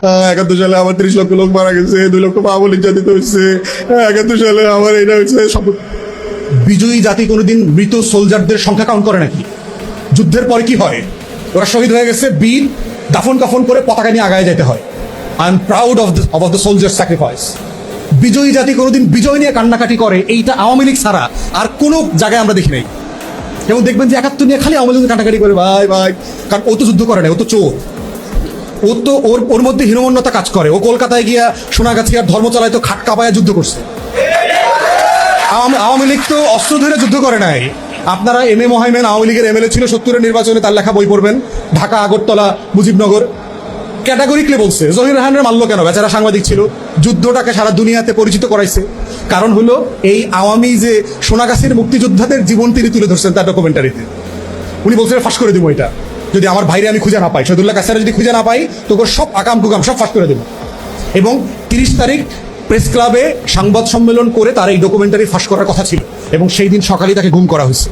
71 সালে আমার 30 লক্ষ লোক মারা গেছে, 2 লক্ষ মা বোন নির্যাতিত হয়েছে। 71 সালে আমার এটা হচ্ছে বিজয়ী জাতি কোনোদিন মৃত সোলজারদের সংখ্যা কাউন্ট করে নাকি? যুদ্ধের পরে কি হয়? ওরা শহীদ হয়ে গেছে, বীর দাফন কাফন করে পতাকা নিয়ে আগায় যেতে হয়। I am proud of the soldier sacrifice. বিজয়ী জাতি কোনোদিন বিজয় নিয়ে কান্নাকাটি করে, এইটা আওয়ামী লীগ ছাড়া আর কোনো জায়গায় আমরা দেখি নাই। এবং দেখবেন যে 71 নিয়ে খালি আওয়ামী লীগ কান্নাকাটি করে, ভাই ভাই, কারণ ও তো যুদ্ধ করে না, ও তো চোর। ও তো ওর মধ্যে হীনমন্যতা কাজ করে। ও কলকাতায় গিয়া সোনাগাছিয়ার ধর্মতলায় তো খাট কাঁপায়া যুদ্ধ করছে। আওয়ামী লীগ তো অস্ত্র ধরে যুদ্ধ করে নাই। আপনারা এম এ মোহাইমেন আওয়ামী লীগের এমএলএ ছিল 70-এর নির্বাচনে, তার লেখা বই পড়বেন, ঢাকা, আগরতলা, মুজিবনগর। ক্যাটাগরিকলি বলছে জহির রায়হানের মারলো কেন? বেচারা সাংবাদিক ছিল, যুদ্ধটাকে সারা দুনিয়াতে পরিচিত করাইছে। কারণ হলো এই আওয়ামী যে সোনাগাছির মুক্তিযোদ্ধাদের জীবন তিনি তুলে ধরছেন তার ডকুমেন্টারিতে। উনি বলছেন ফাঁস করে দেবো এটা, যদি আমার ভাইরে আমি খুঁজে না পাই, শহীদুল্লাহ কাসারে যদি খুঁজে না পাই, তো সব আকাম কুকাম সব ফাঁস করে দেবো। এবং 30 তারিখ প্রেস ক্লাবে সংবাদ সম্মেলন করে তার এই ডকুমেন্টারি ফাঁস করার কথা ছিল, এবং সেই দিন সকালেই তাকে গুম করা হয়েছে।